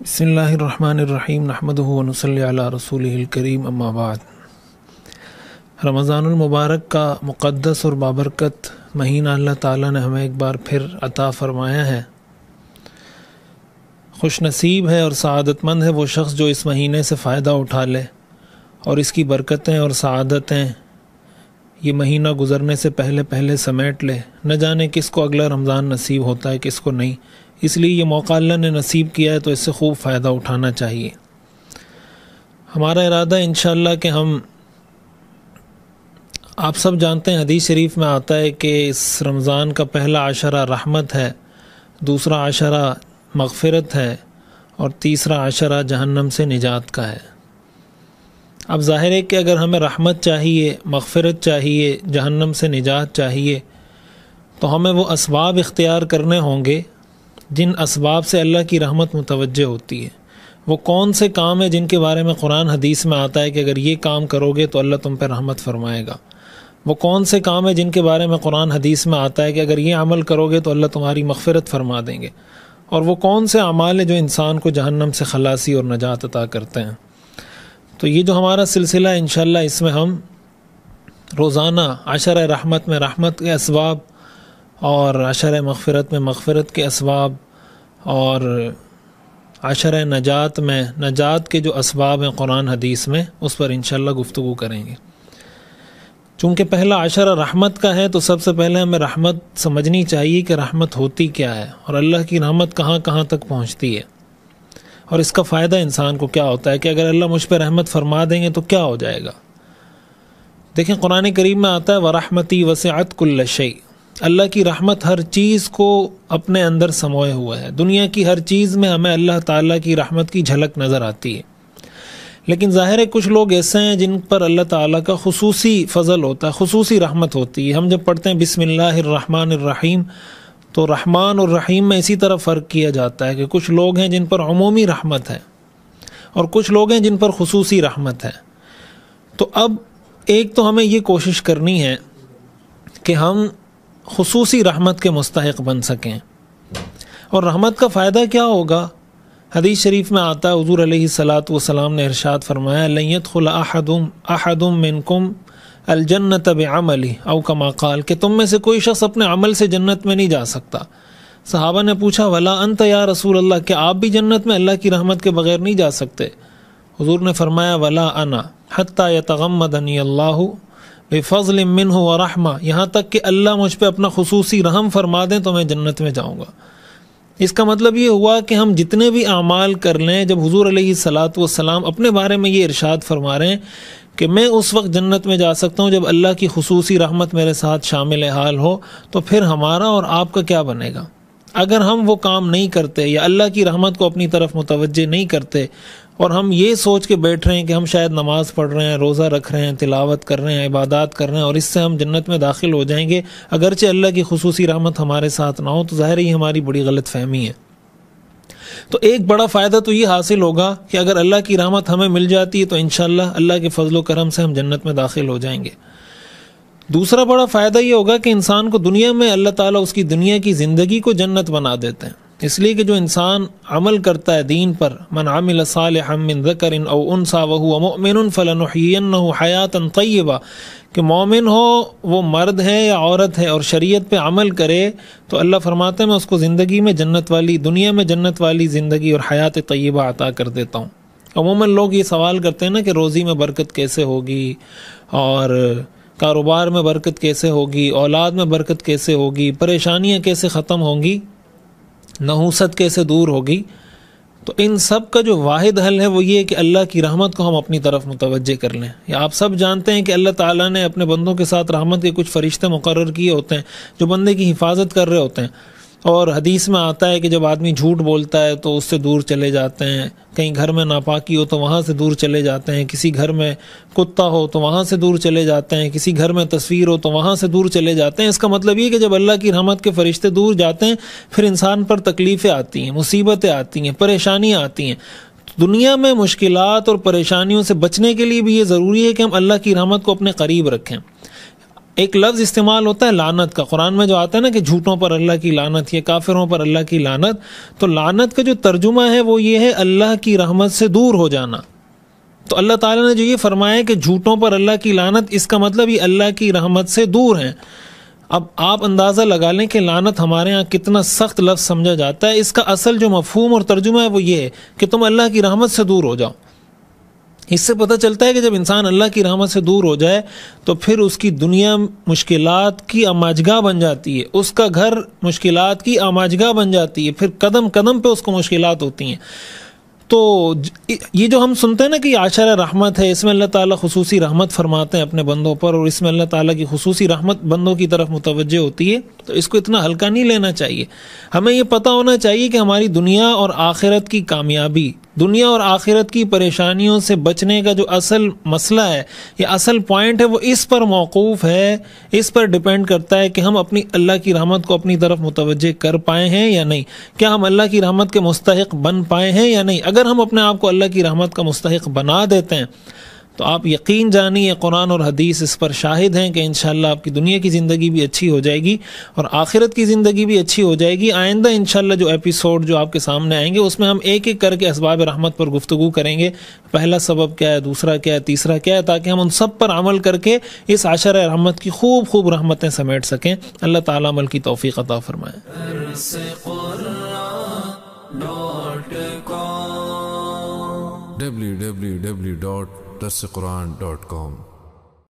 بسم اللہ الرحمن الرحیم نحمدہ ونصلی علی رسولہ الکریم اما بعد۔ رمضان المبارک کا مقدس اور بابرکت مہینہ اللہ تعالیٰ نے ہمیں ایک بار پھر عطا فرمایا ہے۔ خوش نصیب ہے اور سعادت مند ہے وہ شخص جو اس مہینے سے فائدہ اٹھا لے اور اس کی برکتیں اور سعادتیں یہ مہینہ گزرنے سے پہلے سمیٹ لے۔ نہ جانے کس کو اگلا رمضان نصیب ہوتا ہے، کس کو نہیں، اس لیے یہ موقع اللہ نے نصیب کیا ہے تو اس سے خوب فائدہ اٹھانا چاہیے۔ ہمارا ارادہ انشاءاللہ کہ ہم آپ سب جانتے ہیں، حدیث شریف میں آتا ہے کہ اس رمضان کا پہلا عشرہ رحمت ہے، دوسرا عشرہ مغفرت ہے اور تیسرا عشرہ جہنم سے نجات کا ہے۔ اب ظاہر ہے کہ اگر ہمیں رحمت چاہیے، مغفرت چاہیے، جہنم سے نجات چاہیے تو ہمیں وہ اسباب اختیار کرنے ہوں گے جن اسباب سے اللہ کی رحمت متوجہ ہوتی ہے۔ وہ کون سے کام ہیں جن کے بارے میں قرآن حدیث میں آتا ہے کہ اگر یہ کام کرو گے تو اللہ تم پہ رحمت فرمائے گا۔ وہ کون سے کام ہیں جن کے بارے میں قرآن حدیث میں آتا ہے کہ اگر یہ عمل کرو گے تو اللہ تمہاری مغفرت فرما دیں گے۔ اور وہ کون سے اعمال ہیں جو انسان کو جہنم سے خلاصی اور نجات عطا کرتے ہیں۔ تو یہ جو ہمارا سلسلہ ہے انشاءاللہ اس میں ہم روزانہ عشرہ رحمت میں رحمت کے اسباب اور عشرہ مغفرت میں مغفرت کے اسباب اور عشرہ نجات میں نجات کے جو اسباب ہیں قرآن حدیث میں اس پر انشاءاللہ گفتگو کریں گے۔ چونکہ پہلا عشرہ رحمت کا ہے تو سب سے پہلے ہمیں رحمت سمجھنی چاہیے کہ رحمت ہوتی کیا ہے اور اللہ کی رحمت کہاں کہاں تک پہنچتی ہے اور اس کا فائدہ انسان کو کیا ہوتا ہے کہ اگر اللہ مجھ پہ رحمت فرما دیں گے تو کیا ہو جائے گا۔ دیکھیں قرآن کریم میں آتا ہے وَرَحْمَتِي وَسِعَتْ كُلَّ شَيْءٍ، اللہ کی رحمت ہر چیز کو اپنے اندر سموئے ہوا ہے۔ دنیا کی ہر چیز میں ہمیں اللہ تعالیٰ کی رحمت کی جھلک نظر آتی ہے، لیکن ظاہر ہے کچھ لوگ ایسے ہیں جن پر اللہ تعالیٰ کا خصوصی فضل ہوتا ہے، خصوصی رحمت ہوتی ہے۔ ہم جب پڑھتے ہیں بسم اللہ الرحمن الرحیم تو رحمان اور رحیم میں اسی طرح فرق کیا جاتا ہے کہ کچھ لوگ ہیں جن پر عمومی رحمت ہے اور کچھ لوگ ہیں جن پر خصوصی رحمت ہے۔ تو اب ایک تو ہمیں یہ کوشش کرنی ہے کہ ہم خصوصی رحمت کے مستحق بن سکیں۔ اور رحمت کا فائدہ کیا ہوگا؟ حدیث شریف میں آتا ہے حضور علیہ الصلاۃ والسلام نے ارشاد فرمایا لن يدخل احد منکم الجنت بعملہ او کما قال، کہ تم میں سے کوئی شخص اپنے عمل سے جنت میں نہیں جا سکتا۔ صحابہ نے پوچھا ولا انت یا رسول اللہ، کہ آپ بھی جنت میں اللہ کی رحمت کے بغیر نہیں جا سکتے؟ حضور نے فرمایا ولا انا حتی یتغمدنی اللہ بفضل منہ ورحمہ، یہاں تک کہ اللہ مجھ پہ اپنا خصوصی رحم فرما دیں تو میں جنت میں جاؤں گا۔ اس کا مطلب یہ ہوا کہ ہم جتنے بھی اعمال کر لیں، جب حضور علیہ الصلاۃ والسلام اپنے بارے میں یہ ارشاد فرما رہے ہیں کہ میں اس وقت جنت میں جا سکتا ہوں جب اللہ کی خصوصی رحمت میرے ساتھ شامل حال ہو، تو پھر ہمارا اور آپ کا کیا بنے گا؟ اگر ہم وہ کام نہیں کرتے یا اللہ کی رحمت کو اپنی طرف متوجہ نہیں کرتے اور ہم یہ سوچ کے بیٹھ رہے ہیں کہ ہم شاید نماز پڑھ رہے ہیں، روزہ رکھ رہے ہیں، تلاوت کر رہے ہیں، عبادات کر رہے ہیں اور اس سے ہم جنت میں داخل ہو جائیں گے اگرچہ اللہ کی خصوصی رحمت ہمارے ساتھ نہ ہو، تو ظاہر ہی ہماری بڑی غلط فہمی ہے۔ تو ایک بڑا فائدہ تو یہ حاصل ہوگا کہ اگر اللہ کی رحمت ہمیں مل جاتی ہے تو انشاءاللہ اللہ کے فضل و کرم سے ہم جنت میں داخل ہو جائیں گے۔ دوسرا بڑا فائدہ یہ ہوگا کہ انسان کو دنیا میں اللہ تعالیٰ اس کی دنیا کی زندگی کو جنت بنا دیتے ہیں، اس لیے کہ جو انسان عمل کرتا ہے دین پر، من عمل صالحا من ذکر او انثی وهو مؤمن فلنحیینہ حیاتا طیبہ، کہ مومن ہو وہ مرد ہے یا عورت ہے اور شریعت پہ عمل کرے تو اللہ فرماتے ہیں میں اس کو زندگی میں جنت والی، دنیا میں جنت والی زندگی اور حیات طیبہ عطا کر دیتا ہوں۔ عموماً لوگ یہ سوال کرتے ہیں نا کہ روزی میں برکت کیسے ہوگی اور کاروبار میں برکت کیسے ہوگی، اولاد میں برکت کیسے ہوگی، پریشانیاں کیسے ختم ہوں گی، نحوست کیسے دور ہوگی؟ تو ان سب کا جو واحد حل ہے وہ یہ ہے کہ اللہ کی رحمت کو ہم اپنی طرف متوجہ کر لیں۔ یا آپ سب جانتے ہیں کہ اللہ تعالیٰ نے اپنے بندوں کے ساتھ رحمت کے کچھ فرشتے مقرر کیے ہوتے ہیں جو بندے کی حفاظت کر رہے ہوتے ہیں، اور حدیث میں آتا ہے کہ جب آدمی جھوٹ بولتا ہے تو اس سے دور چلے جاتے ہیں، کہیں گھر میں ناپاکی ہو تو وہاں سے دور چلے جاتے ہیں، کسی گھر میں کتا ہو تو وہاں سے دور چلے جاتے ہیں، کسی گھر میں تصویر ہو تو وہاں سے دور چلے جاتے ہیں۔ اس کا مطلب یہ کہ جب اللہ کی رحمت کے فرشتے دور جاتے ہیں پھر انسان پر تکلیفیں آتی ہیں، مصیبتیں آتی ہیں، پریشانیاں آتی ہیں۔ دنیا میں مشکلات اور پریشانیوں سے بچنے کے لیے بھی یہ ضروری ہے کہ ہم اللہ کی رحمت کو اپنے قریب رکھیں۔ ایک لفظ استعمال ہوتا ہے لعنت کا، قرآن میں جو آتا ہے نا کہ جھوٹوں پر اللہ کی لعنت یا کافروں پر اللہ کی لعنت، تو لعنت کا جو ترجمہ ہے وہ یہ ہے اللہ کی رحمت سے دور ہو جانا۔ تو اللہ تعالیٰ نے جو یہ فرمایا کہ جھوٹوں پر اللہ کی لعنت، اس کا مطلب یہ اللہ کی رحمت سے دور ہیں۔ اب آپ اندازہ لگا لیں کہ لعنت ہمارے ہاں کتنا سخت لفظ سمجھا جاتا ہے۔ اس کا اصل جو مفہوم اور ترجمہ ہے وہ یہ ہے کہ تم اللہ کی رحمت سے دور ہو جاؤ۔ اس سے پتہ چلتا ہے کہ جب انسان اللہ کی رحمت سے دور ہو جائے تو پھر اس کی دنیا مشکلات کی آماجگاہ بن جاتی ہے، اس کا گھر مشکلات کی آماجگاہ بن جاتی ہے، پھر قدم قدم پہ اس کو مشکلات ہوتی ہیں۔ تو یہ جو ہم سنتے ہیں نا کہ عاشر رحمت ہے، اس میں اللہ تعالیٰ خصوصی رحمت فرماتے ہیں اپنے بندوں پر، اور اس میں اللہ تعالیٰ کی خصوصی رحمت بندوں کی طرف متوجہ ہوتی ہے، تو اس کو اتنا ہلکا نہیں لینا چاہیے۔ ہمیں یہ پتہ ہونا چاہیے کہ ہماری دنیا اور آخرت کی کامیابی، دنیا اور آخرت کی پریشانیوں سے بچنے کا جو اصل مسئلہ ہے یا اصل پوائنٹ ہے وہ اس پر موقوف ہے، اس پر ڈیپینڈ کرتا ہے کہ ہم اپنی اللہ کی رحمت کو اپنی طرف متوجہ کر پائے ہیں یا نہیں، کیا ہم اللہ کی رحمت کے مستحق بن پائے ہیں یا نہیں۔ اگر ہم اپنے آپ کو اللہ کی رحمت کا مستحق بنا دیتے ہیں تو آپ یقین جانیے قرآن اور حدیث اس پر شاہد ہیں کہ انشاءاللہ آپ کی دنیا کی زندگی بھی اچھی ہو جائے گی اور آخرت کی زندگی بھی اچھی ہو جائے گی۔ آئندہ انشاءاللہ جو ایپیسوڈ جو آپ کے سامنے آئیں گے اس میں ہم ایک ایک کر کے اسباب رحمت پر گفتگو کریں گے، پہلا سبب کیا ہے، دوسرا کیا ہے، تیسرا کیا ہے، تاکہ ہم ان سب پر عمل کر کے اس عاشر رحمت کی خوب خوب رحمتیں سمیٹ سکیں۔ اللہ تعالیٰ عمل کی توفیق عطا فرمائے۔ www.darsequran.com